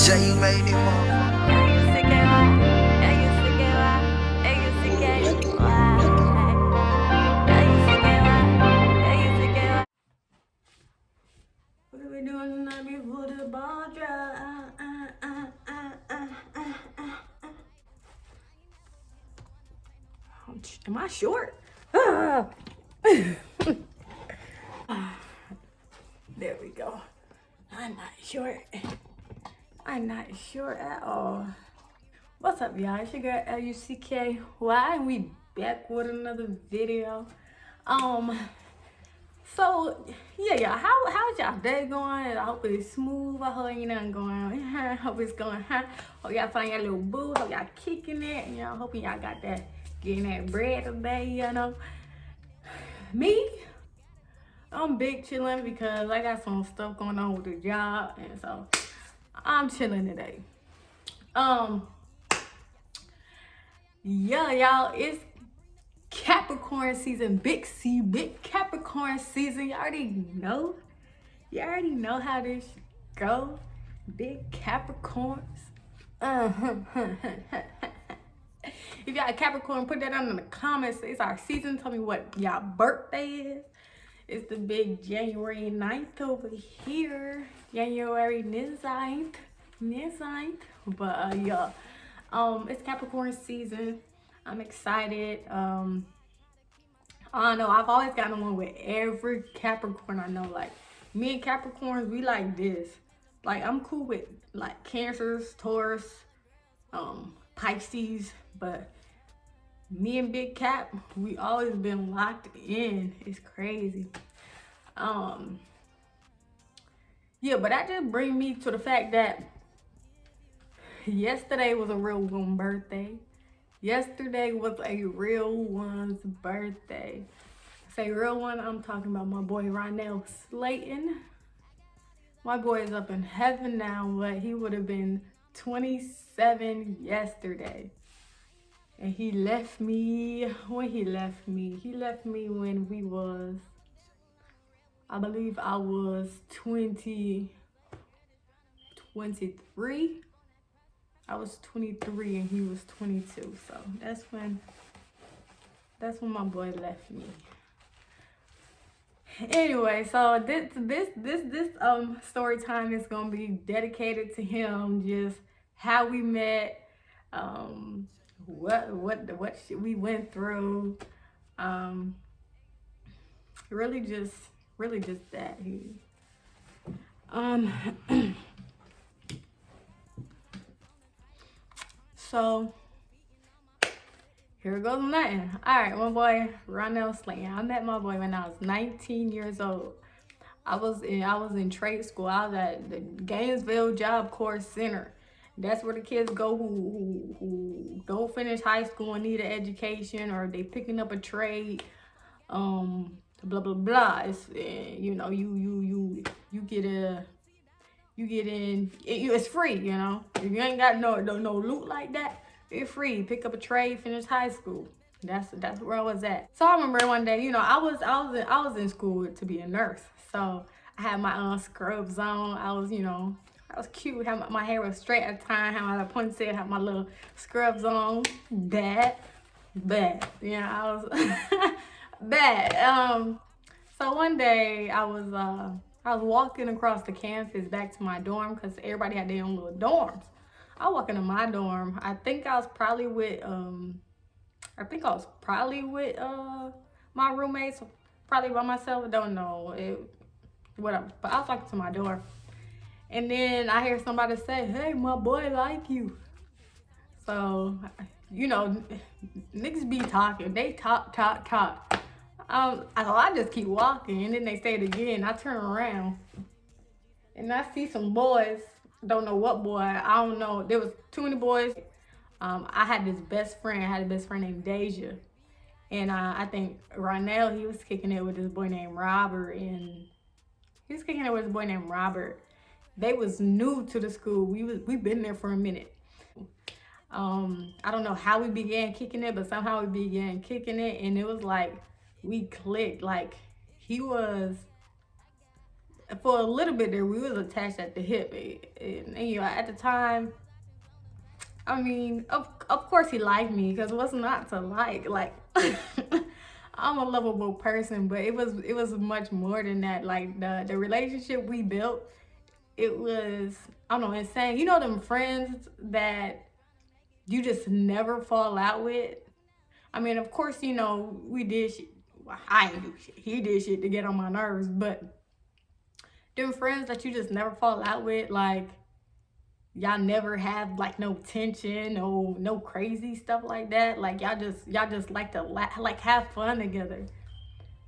J made it, motherfucker. What are we doing tonight before the ball drop? Am I short? There we go. I'm not short. I'm not short at all. What's up, y'all? It's your girl Lucky, and we back with another video. So yeah, y'all. How's y'all day going? I hope it's smooth. I hope ain't nothing going on. I hope it's going. Hope y'all find your little boo. Hope y'all kicking it. You know, hoping y'all got that getting that bread today. You know, me. I'm big chilling because I got some stuff going on with the job, and so I'm chilling today. Yeah, y'all, it's Capricorn season, big Capricorn season. You already know how this go. Big Capricorns. If y'all a Capricorn, put that down in the comments. It's our season. Tell me what y'all birthday is. It's the big January 9th over here. January 9th. But yeah. It's Capricorn season. I'm excited. I don't know. I've always gotten along with every Capricorn I know. Like, me and Capricorns, we like this. Like, I'm cool with like Cancers, Taurus, Pisces, but me and Big Cap, we always been locked in. It's crazy. Yeah, but that just brings me to the fact that yesterday was a real one birthday. Yesterday was a real one's birthday. Say real one, I'm talking about my boy Roneill Slaton. My boy is up in heaven now, but he would have been 27 yesterday. And he left me when he left me. He left me when we was, I believe I was 23. I was 23 and he was 22. So that's when my boy left me. Anyway, so this story time is gonna be dedicated to him, just how we met, what shit we went through, really just that. So here goes nothing. All right, my boy Roneill Slaton. I met my boy when I was 19 years old. I was in trade school. I was at the Gainesville Job Corps Center. That's where the kids go who don't finish high school and need an education, or they picking up a trade. Blah blah blah. It's you know you get in. It's free. You know, if you ain't got no loot like that, it's free. Pick up a trade, finish high school. That's where I was at. So I remember one day, you know, I was in school to be a nurse. So I had my scrubs on. I was cute. My hair was straight at the time. Had my little ponytail. Had my little scrubs on. Bad. Yeah, I was bad. So one day I was walking across the campus back to my dorm because everybody had their own little dorms. I walk into my dorm. I think I was probably with my roommates, probably by myself. I don't know. Whatever. But I was walking to my door. And then I hear somebody say, "Hey, my boy like you." So, you know, niggas be talking. They talk. I just keep walking, and then they say it again. I turn around, and I see some boys. Don't know what boy. I don't know. There was too many boys. I had this best friend. I had a best friend named Deja. And I think Roneill, he was kicking it with this boy named Robert. They was new to the school. We been there for a minute. I don't know how we began kicking it, but somehow we began kicking it, and it was like we clicked. Like he was for a little bit there, we was attached at the hip. And you know, at the time, I mean, of course he liked me, because what's not to like? Like, I'm a lovable person, but it was much more than that. Like the relationship we built, it was, I don't know, insane. You know them friends that you just never fall out with? I mean, of course, you know, we did shit. Well, I didn't do shit. He did shit to get on my nerves, but them friends that you just never fall out with, like, y'all never have like no tension, no crazy stuff like that. Like y'all just like to like have fun together.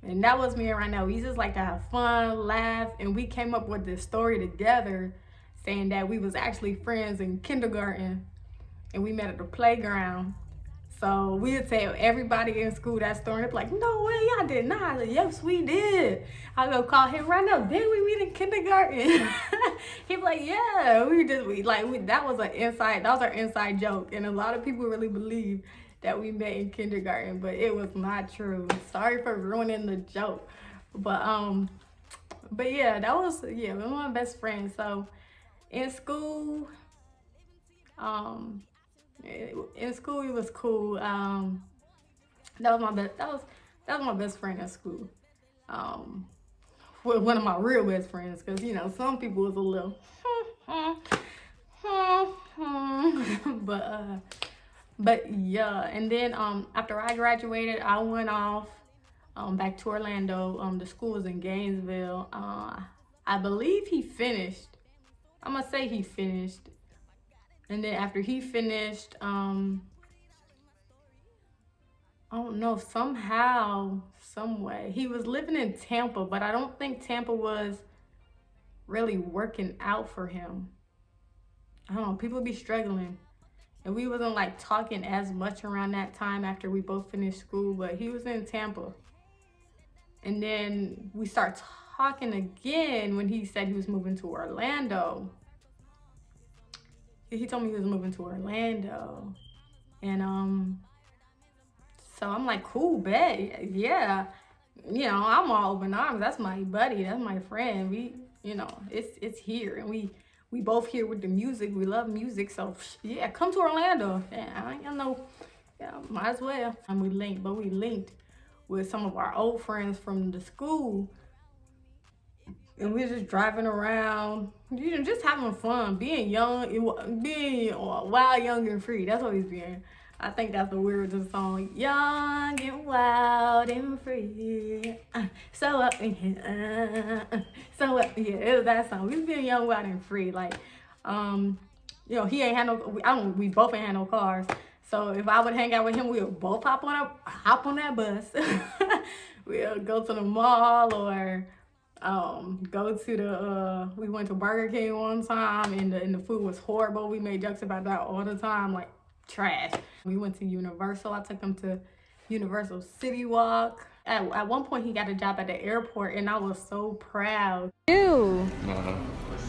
And that was me and Roneill. We just like to have fun, laugh, and we came up with this story together, saying that we was actually friends in kindergarten, and we met at the playground. So we would tell everybody in school that story. They'd be like, "No way, y'all did not." Like, "Yes, we did." I go call him right now. Did we meet in kindergarten? He'd be like, "Yeah, that was our inside joke." And a lot of people really believe that we met in kindergarten, but it was not true. Sorry for ruining the joke. But yeah, that was one of my best friends. So in school, it was cool. That was my best. That was my best friend at school. One of my real best friends, because you know some people was a little, but yeah. And then after I graduated, I went off back to Orlando. The school was in Gainesville. I believe he finished. I'm gonna say he finished. And then after he finished, I don't know, somehow, some way, he was living in Tampa, but I don't think Tampa was really working out for him. I don't know, people be struggling. And we wasn't like talking as much around that time after we both finished school, but he was in Tampa. And then we start talking again when he said he was moving to Orlando. He told me he was moving to Orlando. And so I'm like, cool, bet. Yeah. You know, I'm all open arms. That's my buddy. That's my friend. We, you know, it's here. And we both here with the music. We love music. So yeah, come to Orlando. Yeah, I ain't know. Yeah, might as well. And we linked with some of our old friends from the school. And we were just driving around, you know, just having fun, being young, being wild, young, and free. That's what he's being. I think that's the word of the song. Young and wild and free. So up in here. Yeah, it was that song. We was being young, wild, and free. Like, you know, he ain't had no, we both ain't had no cars. So if I would hang out with him, we would both hop on that bus. We'll go to the mall or go to we went to Burger King one time, and the food was horrible. We made jokes about that all the time, like trash. We went to Universal. I took him to Universal City Walk. At one point he got a job at the airport, and I was so proud. Ew.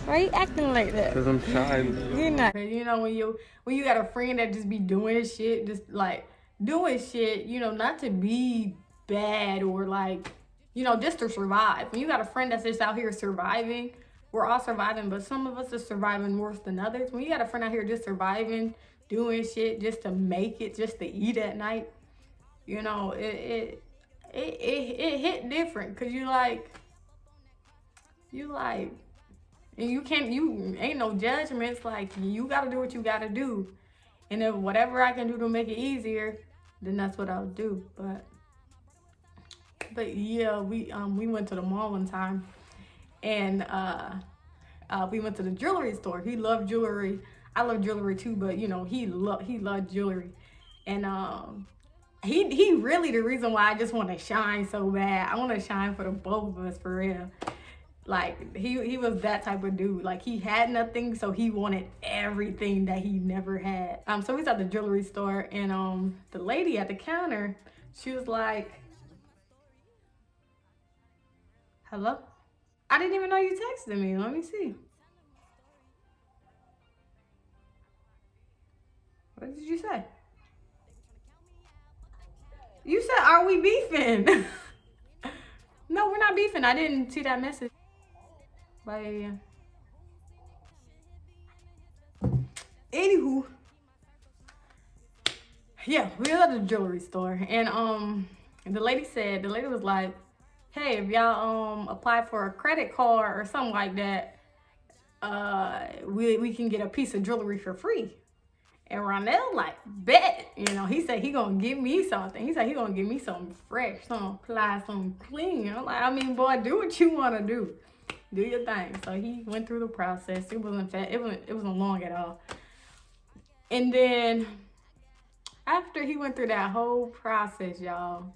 Why are you acting like that? Because I'm shy. You're not. You know, when you got a friend that just be doing shit, you know, not to be bad or like, you know, just to survive. When you got a friend that's just out here surviving, we're all surviving, but some of us are surviving worse than others. When you got a friend out here just surviving, doing shit just to make it, just to eat at night, you know, it hit different, because you and you ain't no judgments. Like, you gotta do what you gotta do, and if whatever I can do to make it easier, then that's what I'll do. But yeah, we went to the mall one time, and we went to the jewelry store. He loved jewelry. I love jewelry too, but you know, he loved jewelry, and he really the reason why I just want to shine so bad. I want to shine for the both of us, for real. Like, he was that type of dude. Like, he had nothing, so he wanted everything that he never had. So we was at the jewelry store, and the lady at the counter, she was like, "Hello? I didn't even know you texted me. Let me see. What did you say?" You said, "Are we beefing?" No, we're not beefing. I didn't see that message. But yeah. Anywho, yeah, we were at the jewelry store, and the lady was like, hey, if y'all apply for a credit card or something like that, we can get a piece of jewelry for free. And Roneill like, bet, he said he gonna give me something. He said he gonna give me something fresh, something apply, something clean. I'm like, I mean, boy, do what you wanna do. Do your thing. So he went through the process. It wasn't long at all. And then after he went through that whole process, y'all,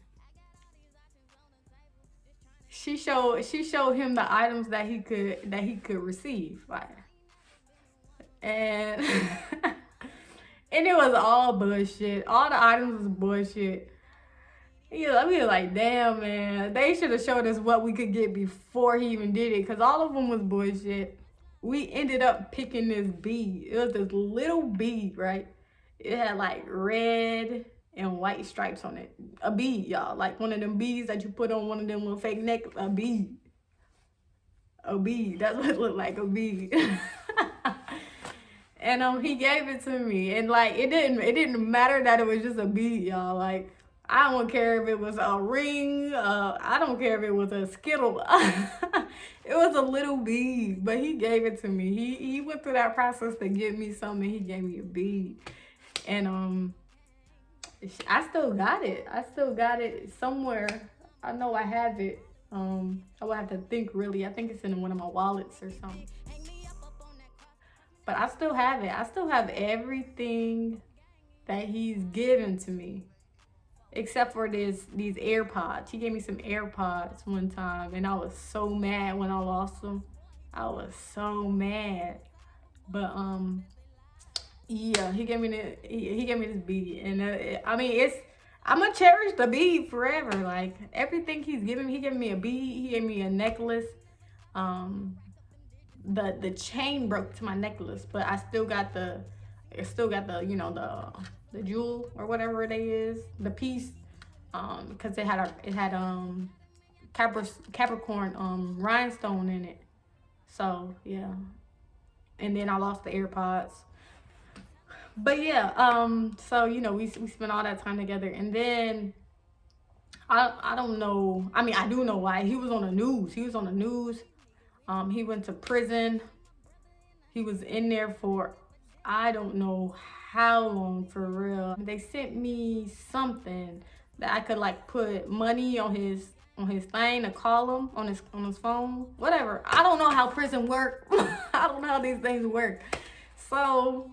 she showed him the items that he could receive, like, and and it was all bullshit. All the items was bullshit. We were like, damn, man, they should have showed us what we could get before he even did it, because all of them was bullshit. We ended up picking this bead. It was this little bead, right? It had like red and white stripes on it. A bead, y'all. Like one of them beads that you put on one of them little fake neck. A bead. A bead. That's what it looked like, a bead. And he gave it to me. And like it didn't matter that it was just a bead, y'all. Like, I don't care if it was a ring. I don't care if it was a Skittle. It was a little bead, but he gave it to me. He went through that process to give me something. He gave me a bead. And I still got it. I still got it somewhere. I know I have it. I would have to think, really. I think it's in one of my wallets or something. But I still have it. I still have everything that he's given to me, except for these AirPods. He gave me some AirPods one time, and I was so mad when I lost them. I was so mad. But yeah, he gave me this bead, and I'm gonna cherish the bead forever. Like, everything he's given me, he gave me a bead, he gave me a necklace. The chain broke to my necklace, but I still got the the jewel or whatever it is, the piece, because it had Capricorn rhinestone in it. So yeah, and then I lost the AirPods. But yeah, so we spent all that time together, and then I don't know. I mean, I do know why. He was on the news. He went to prison. He was in there for I don't know how long, for real. They sent me something that I could like put money on his thing to call him on his phone. Whatever. I don't know how prison work. I don't know how these things work. So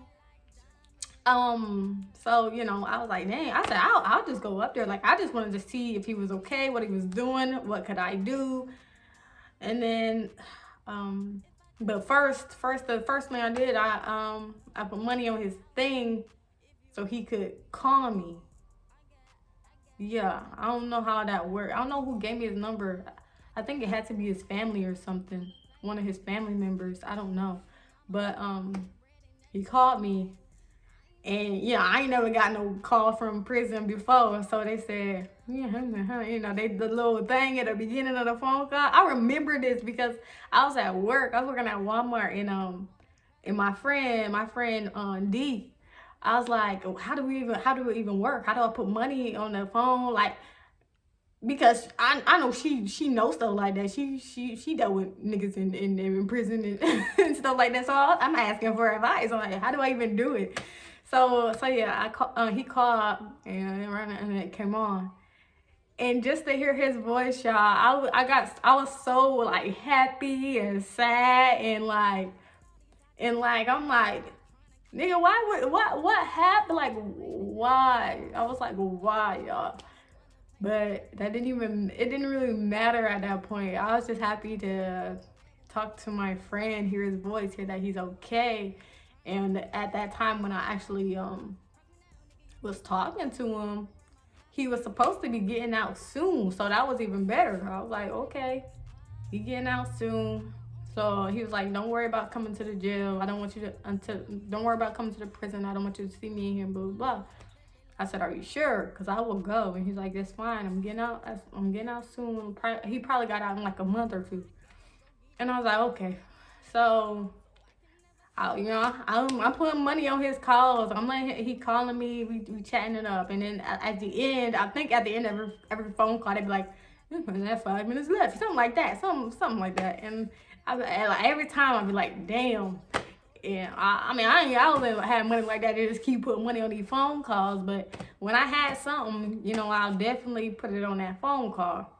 I was like, dang, I said, I'll just go up there. Like, I just wanted to see if he was okay, what he was doing, what could I do. And then, but the first thing I did, I put money on his thing so he could call me. Yeah, I don't know how that worked. I don't know who gave me his number. I think it had to be his family or something. One of his family members. I don't know. But he called me. And yeah, I ain't never got no call from prison before. So they said, the little thing at the beginning of the phone call. I remember this because I was at work. I was working at Walmart, and my friend D, I was like, how do it even work? How do I put money on the phone? Like, because I know she knows stuff like that. She dealt with niggas in prison and stuff like that. So I'm asking for advice. I'm like, how do I even do it? So yeah, he called and it came on. And just to hear his voice, y'all, I was so like happy and sad and like I'm like, nigga, what happened? Like, why? I was like, why, y'all? But it didn't really matter at that point. I was just happy to talk to my friend, hear his voice, hear that he's okay. And at that time when I actually was talking to him, he was supposed to be getting out soon. So that was even better. I was like, okay, he getting out soon. So he was like, don't worry about coming to the jail. I don't want you to, don't worry about coming to the prison. I don't want you to see me in here, blah, blah, blah. I said, are you sure? Because I will go. And he's like, that's fine. I'm getting out soon. He probably got out in like a month or two. And I was like, okay. So I'm putting money on his calls. I'm like, he calling me, we chatting it up, and then at the end, I think at the end of every phone call, they be like, "That 5 minutes left," something like that, something like that. And like every time I be like, "Damn." Yeah, I always had money like that. They just keep putting money on these phone calls. But when I had something, I'll definitely put it on that phone call.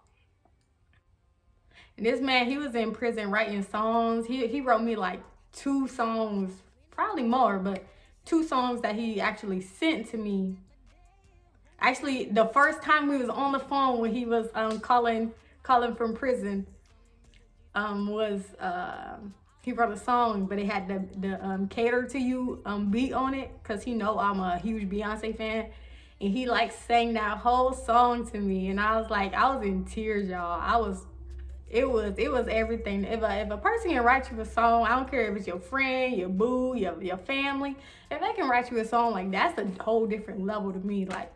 And this man, he was in prison writing songs. He wrote me like 2 songs, probably more, but 2 songs that he actually sent to me. Actually, the first time we was on the phone when he was calling from prison, was he wrote a song, but it had the "Cater to You" beat on it, cause he know I'm a huge Beyonce fan, and he like sang that whole song to me, and I was in tears, y'all. It was everything. If a person can write you a song, I don't care if it's your friend, your boo, your family, if they can write you a song, like, that's a whole different level to me. Like,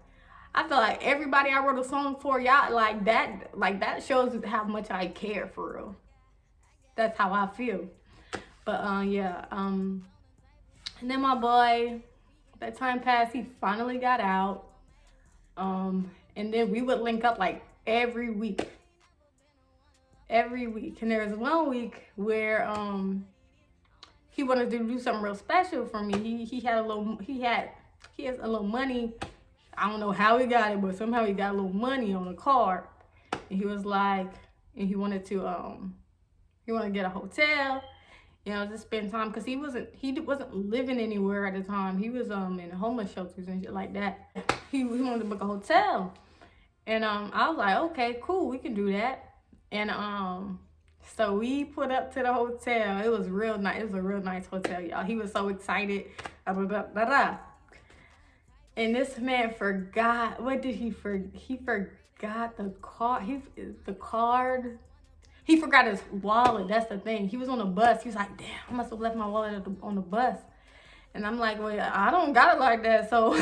I feel like everybody I wrote a song for, y'all, like that shows how much I care for real. That's how I feel. But yeah, and then my boy, that time passed, he finally got out. And then we would link up like every week. And there was one week where he wanted to do something real special for me. He has a little money. I don't know how he got it, but somehow he got a little money on a card. And he was like, and he wanted to get a hotel, just spend time, because he wasn't living anywhere at the time. He was in homeless shelters and shit like that. He wanted to book a hotel. And I was like, okay, cool, we can do that. And so we put up to the hotel. It was real nice. It was a real nice hotel, y'all. He was so excited. And this man forgot. What did he forget? He forgot the card. He forgot his wallet. That's the thing. He was on the bus. He was like, damn, I must have left my wallet on the bus. And I'm like, well, I don't got it like that. So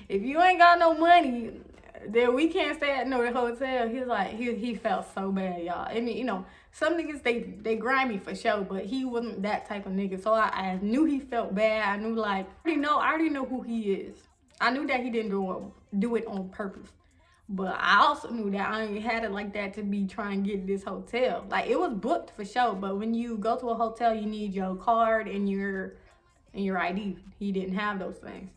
if you ain't got no money, then we can't stay at no hotel. He was like, he felt so bad, y'all. I mean, some niggas, they grimy for sure, but he wasn't that type of nigga. So I knew he felt bad. I knew, like, I already know who he is. I knew that he didn't do it on purpose. But I also knew that I ain't had it like that to be trying to get this hotel. Like, it was booked for sure, but when you go to a hotel, you need your card and your ID. He didn't have those things.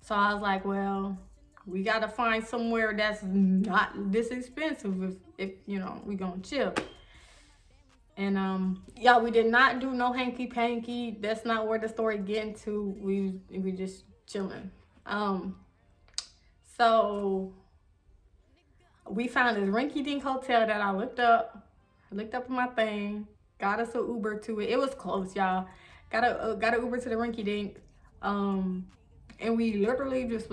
So I was like, well, we gotta find somewhere that's not this expensive if we gonna chill. And yeah, we did not do no hanky panky. That's not where the story getting to. We just chilling. So we found this rinky-dink hotel that I looked up. I looked up my thing, got us an Uber to it. It was close, y'all. Got an Uber to the rinky-dink. And we literally just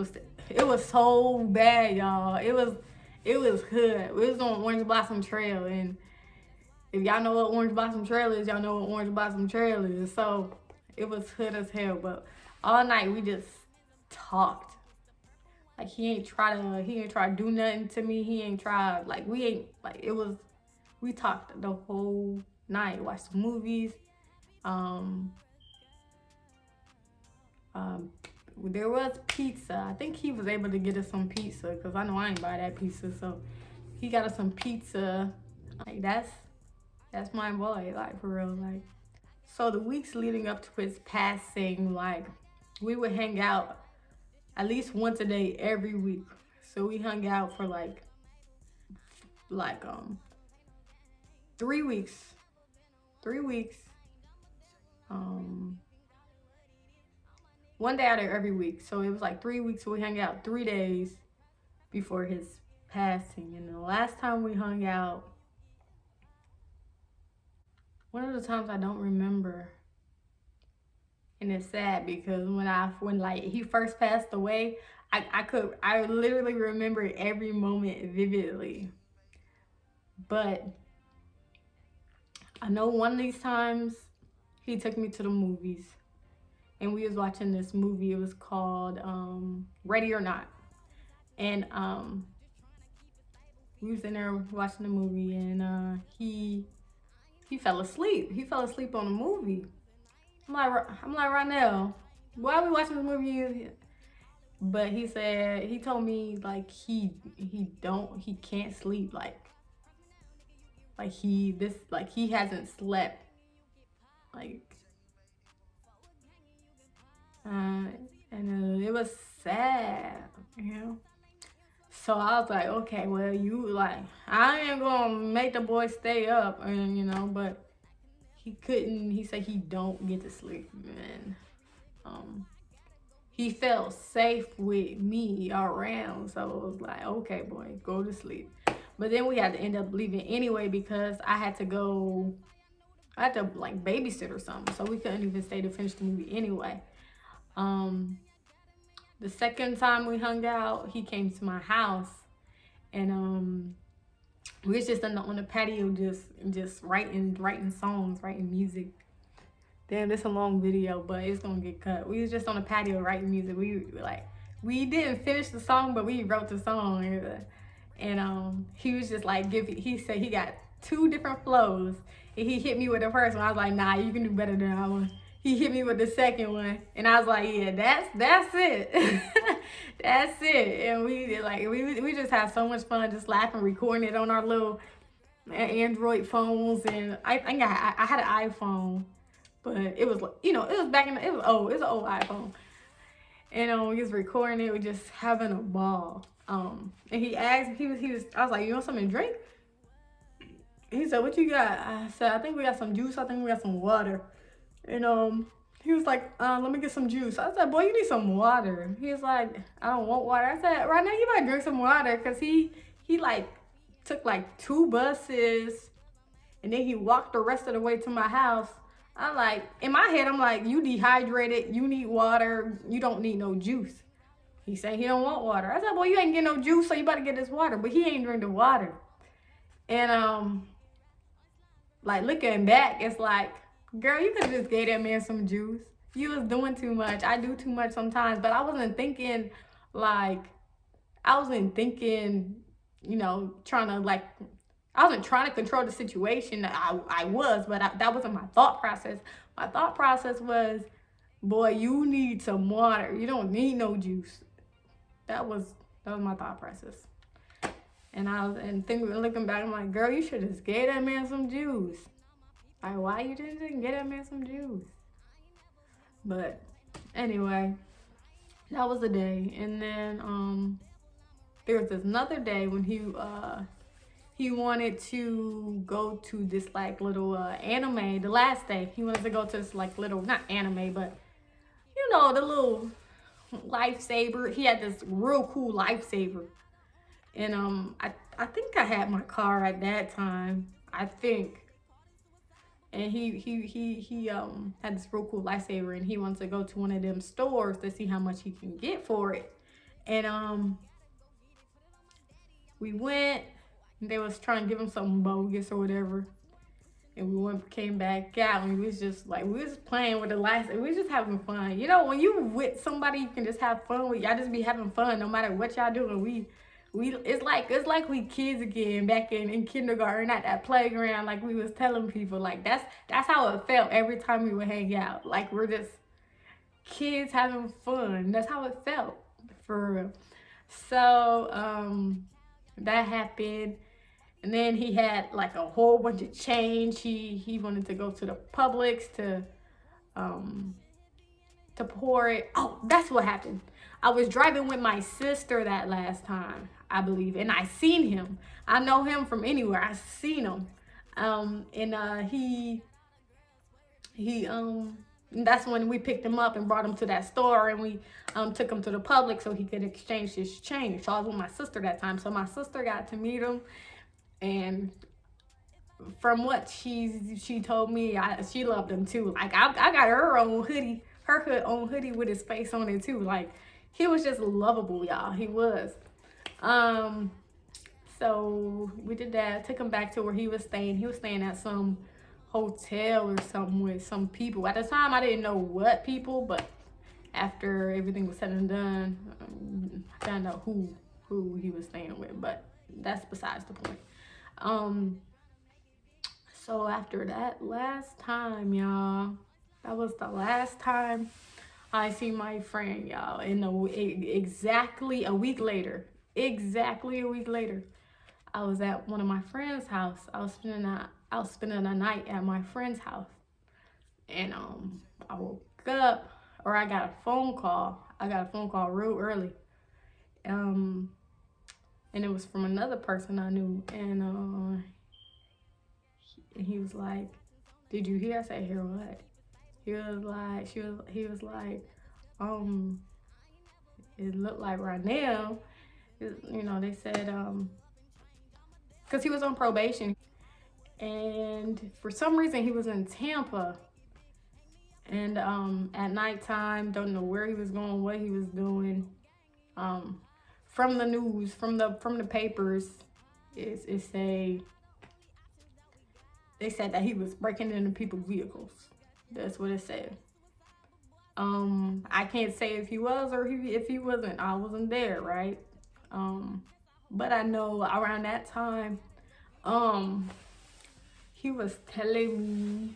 it was so bad, y'all. It was hood. It was on Orange Blossom Trail, and if y'all know what Orange Blossom Trail is, y'all know what Orange Blossom Trail is. So it was hood as hell, but all night we just talked. Like, he ain't try to do nothing to me. He ain't try, like, we talked the whole night, watched movies. There was pizza. I think he was able to get us some pizza, because I know I ain't buy that pizza. So he got us some pizza. Like, that's my boy, like, for real. Like, so the weeks leading up to his passing, like, we would hang out at least once a day every week. So we hung out for like 3 weeks. 3 weeks. One day out of every week. So it was like 3 weeks. So we hung out 3 days before his passing. And the last time we hung out, one of the times I don't remember. And it's sad because when like he first passed away, I literally remember every moment vividly. But I know one of these times he took me to the movies, and we was watching this movie. It was called Ready or Not. And we was in there watching the movie, and he he fell asleep. He fell asleep on a movie. I'm like, Roneill, why are we watching this movie? But he told me like he can't sleep, he hasn't slept, like, and it was sad, you know. So I was like, okay, well, I ain't gonna make the boy stay up, and but he couldn't. He said he don't get to sleep, and he felt safe with me around, so it was like, okay, boy, go to sleep. But then we had to end up leaving anyway because I had to like babysit or something, so we couldn't even stay to finish the movie anyway. The second time we hung out, he came to my house, and we was just on the patio, just writing songs, writing music. Damn, this a long video, but it's gonna get cut. We was just on the patio writing music. We didn't finish the song, but we wrote the song, and he was just like, he said he got 2 different flows, and he hit me with the first one. I was like, nah, you can do better than that one. He hit me with the second one, and I was like, yeah, that's it. That's it. And we just had so much fun just laughing, recording it on our little Android phones. And I think I had an iPhone, but it was it was back in it was an old iPhone. And we was recording it, we just having a ball. And he asked, I was like, you want something to drink? He said, what you got? I said, I think we got some juice, I think we got some water. And he was like, let me get some juice. I said, boy, you need some water. He was like, I don't want water. I said, right now you better drink some water, because he like took like 2 buses, and then he walked the rest of the way to my house. I'm like, in my head, I'm like, you dehydrated, you need water, you don't need no juice. He said he don't want water. I said, boy, you ain't get no juice, so you better get this water. But he ain't drink the water. And like looking back, it's like, girl, you could have just gave that man some juice. You was doing too much. I do too much sometimes, but I wasn't thinking, I wasn't trying to control the situation. I was, but that wasn't my thought process. My thought process was, boy, you need some water. You don't need no juice. That was my thought process. And looking back, I'm like, girl, you should just gave that man some juice. Like, why you didn't get that man some juice? But anyway, that was the day. And then there was this another day when he wanted to go to this like little anime. The last day he wanted to go to this like little, not anime, but the little lifesaver. He had this real cool lifesaver, and I think I had my car at that time, I think. And he had this real cool lifesaver, and he wanted to go to one of them stores to see how much he can get for it. And we went, and they was trying to give him something bogus or whatever. And we came back out, and we was just playing with the lifesaver. We was just having fun. When you with somebody you can just have fun with, y'all just be having fun no matter what y'all doing. It's like we kids again, back in kindergarten at that playground, like we was telling people. Like that's how it felt every time we would hang out. Like we're just kids having fun. That's how it felt, for real. So that happened, and then he had like a whole bunch of change. He wanted to go to the Publix to pour it. Oh, that's what happened. I was driving with my sister that last time, I believe, and I seen him. I know him from anywhere. I seen him, and he that's when we picked him up and brought him to that store, and we took him to the Publix so he could exchange his change. So I was with my sister that time. So my sister got to meet him, and from what she told me, she loved him too. Like I got her own hoodie with his face on it too. Like he was just lovable, y'all. He was. So we did that. Took him back to where he was staying. He was staying at some hotel or something with some people. At the time, I didn't know what people, but after everything was said and done, I found out who he was staying with. But that's besides the point. So after that last time, y'all, that was the last time I see my friend, y'all. Exactly a week later, I was at one of my friend's house. I was spending a night at my friend's house, and I woke up, or I got a phone call. I got a phone call real early, um, and it was from another person I knew, and he was like, "Did you hear?" I said, "Hear what?" He was like, um, it looked like Roneill. You know, they said, because he was on probation, and for some reason he was in Tampa, and at nighttime, don't know where he was going, what he was doing. Um, from the news, from the papers, it say they said that he was breaking into people's vehicles. That's what it said. I can't say if he was or if he wasn't. I wasn't there, right? But I know around that time, um, he was telling me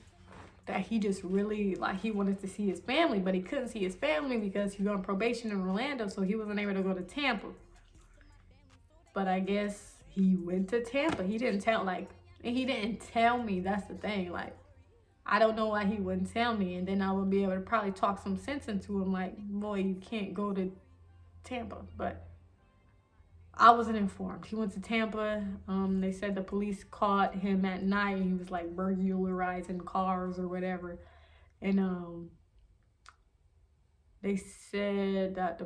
that he just really, like, he wanted to see his family, but he couldn't see his family because he was on probation in Orlando, so he wasn't able to go to Tampa. But I guess he went to Tampa. He didn't tell me. That's the thing. Like, I don't know why he wouldn't tell me, and then I would be able to probably talk some sense into him, like, boy, you can't go to Tampa. But I wasn't informed. He went to Tampa. They said the police caught him at night. He was like burglarizing cars or whatever, and they said that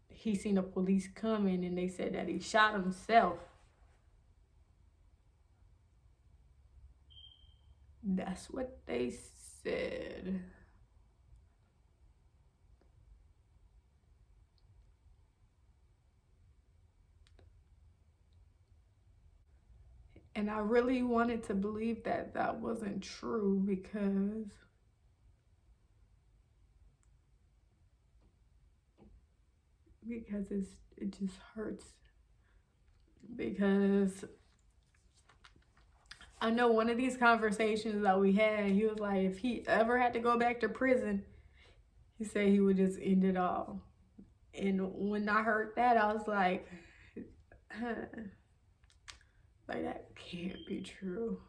he seen the police coming, and they said that he shot himself. That's what they said. And I really wanted to believe that that wasn't true because it just hurts. Because I know one of these conversations that we had, he was like, if he ever had to go back to prison, he said he would just end it all. And when I heard that, I was like, like, that can't be true.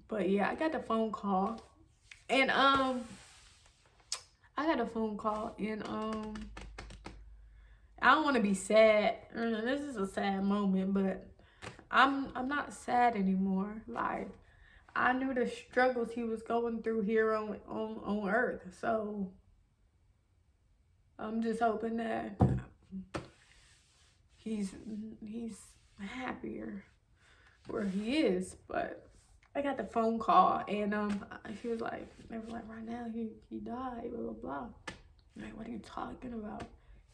But yeah, I got the phone call. And I got a phone call, and I don't want to be sad. This is a sad moment, but I'm not sad anymore. Like, I knew the struggles he was going through here on earth. So I'm just hoping that he's happier where he is. But I got the phone call, and she was like, they were like, right now he died, blah blah blah. I'm like, what are you talking about?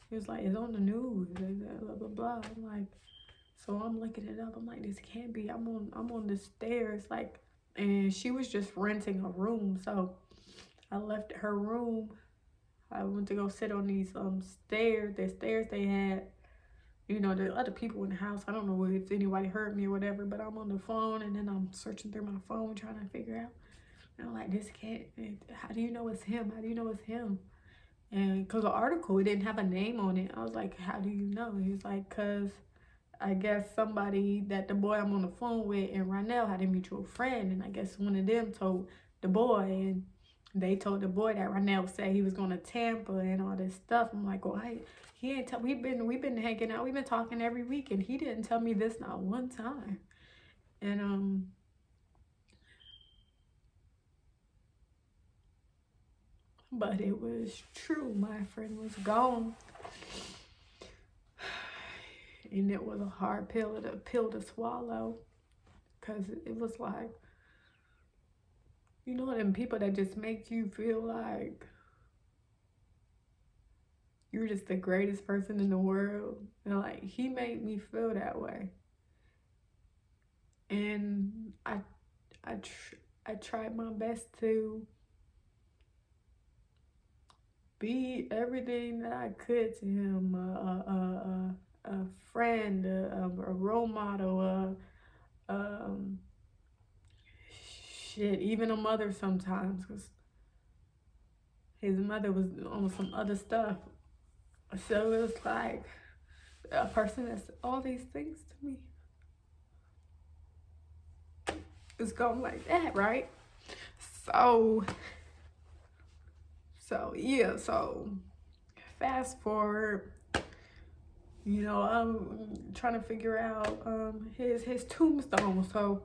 He was like, it's on the news, blah blah blah. I'm like, so I'm looking it up. I'm like, this can't be. I'm on the stairs, like, and she was just renting a room. So I left her room. I went to go sit on these stairs. The stairs they had. You know, there are other people in the house. I don't know if anybody heard me or whatever, but I'm on the phone, and then I'm searching through my phone trying to figure out. And I'm like, this can't. How do you know it's him? How do you know it's him? And because the article, it didn't have a name on it. I was like, how do you know? He was like, because I guess somebody that the boy I'm on the phone with and Roneill had a mutual friend, and I guess one of them told the boy, and they told the boy that Roneill said he was going to Tampa and all this stuff. I'm like, well, he ain't tell. We've been hanging out. We've been talking every week, and he didn't tell me this not one time. And but it was true. My friend was gone. And it was a hard pill to swallow, because it was like, you know, them people that just make you feel like you're just the greatest person in the world. And like, he made me feel that way. And I tried my best to be everything that I could to him. A friend, a role model, shit, even a mother sometimes, because his mother was on some other stuff. So it was like a person that's all these things to me. It's going like that, right? So yeah, so fast forward, you know, I'm trying to figure out his tombstone. So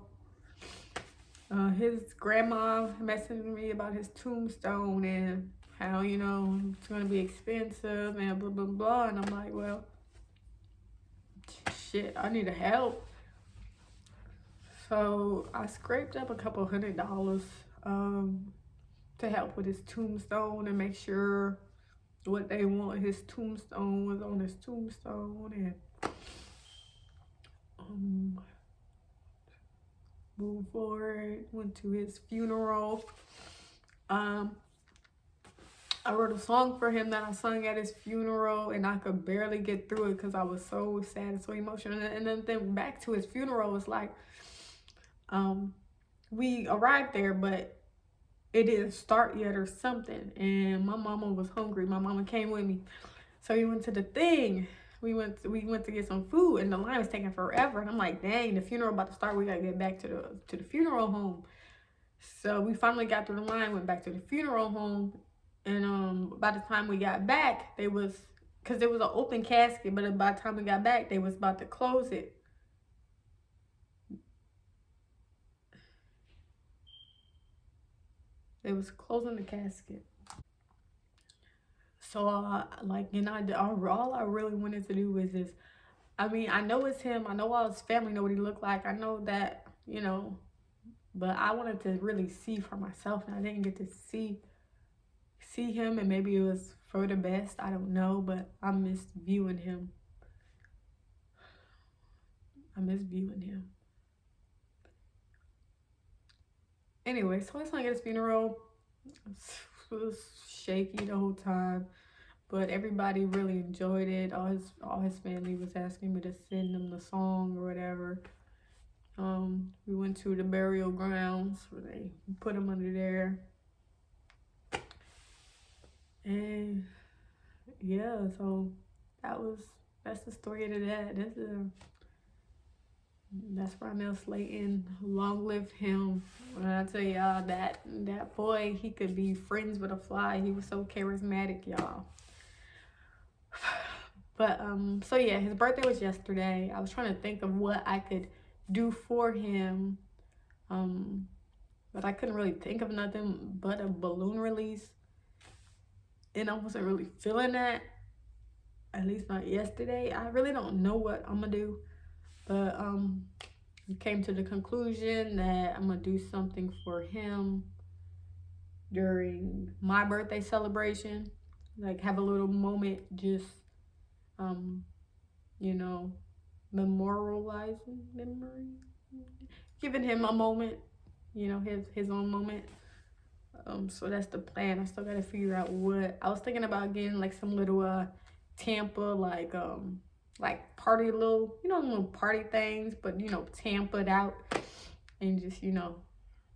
his grandma messaged me about his tombstone and how, you know, it's gonna be expensive and blah blah blah. And I'm like, well, shit, I need help. So I scraped up a couple $100 to help with his tombstone and make sure what they want his tombstone was on his tombstone, and moved forward, went to his funeral. I wrote a song for him that I sung at his funeral, and I could barely get through it because I was so sad and so emotional. And then back to his funeral, was like, we arrived there, but it didn't start yet or something. And my mama was hungry. My mama came with me. So we went to the thing. We went to get some food, and the line was taking forever. And I'm like, dang, the funeral about to start. We gotta get back to the funeral home. So we finally got through the line, went back to the funeral home, and by the time we got back, because there was an open casket, but by the time we got back, they was about to close it. They was closing the casket. So all I really wanted to do was just, I mean, I know it's him. I know all his family know what he looked like. I know that, you know, but I wanted to really see for myself, and I didn't get to see him, and maybe it was for the best. I don't know, but I missed viewing him. Anyway, so I sang at his funeral. It was shaky the whole time, but everybody really enjoyed it. All his family was asking me to send them the song or whatever. We went to the burial grounds where they put him under there, and yeah, so that's the story of that. That's Roneill Slaton. Long live him. When I tell y'all that boy, he could be friends with a fly. He was so charismatic, y'all. But so yeah, his birthday was yesterday. I was trying to think of what I could do for him, but I couldn't really think of nothing but a balloon release, and I wasn't really feeling that, at least not yesterday. I really don't know what I'm gonna do, but we came to the conclusion that I'm gonna do something for him during my birthday celebration, like have a little moment, just you know, giving him a moment, you know, his own moment. So that's the plan. I still gotta figure out what I was thinking about, getting like some little Tampa, like party, little, you know, little party things, but you know, Tampa'd out, and just, you know,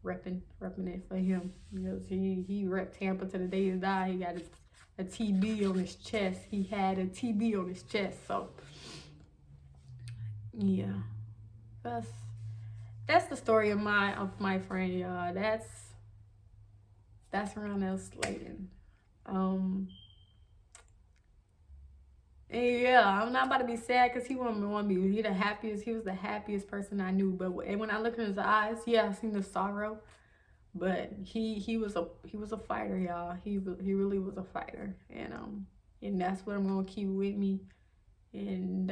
repping it for him, because he repped Tampa to the day he died. He got a TB on his chest. He had a TB on his chest. So yeah, that's the story of my friend, y'all. That's Roneill Slaton. And yeah, I'm not about to be sad because he wouldn't want me. He was the happiest person I knew. But when I look in his eyes, yeah, I seen the sorrow. But he was a fighter, y'all. He really was a fighter, and that's what I'm gonna keep with me. And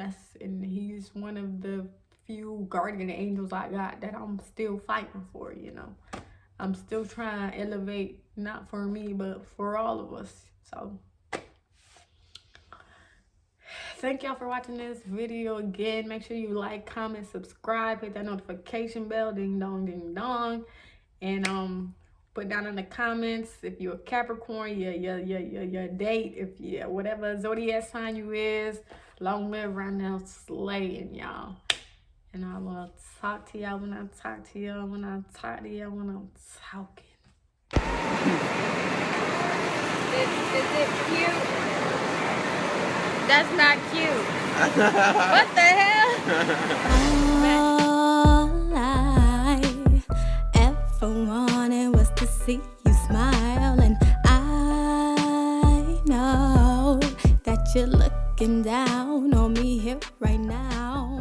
he's one of the few guardian angels I got that I'm still fighting for. You know, I'm still trying to elevate, not for me, but for all of us. So thank y'all for watching this video again. Make sure you like, comment, subscribe, hit that notification bell, ding dong, ding dong. And Put down in the comments if you're a Capricorn, your date, if you whatever zodiac sign you is. Long live Roneill Slaton, y'all. And I'm gonna talk to y'all when I talk to y'all when I'm talking. Is it cute? That's not cute. What the hell? All I ever wanted was to see you smile, and I know that you're looking down on me here right now.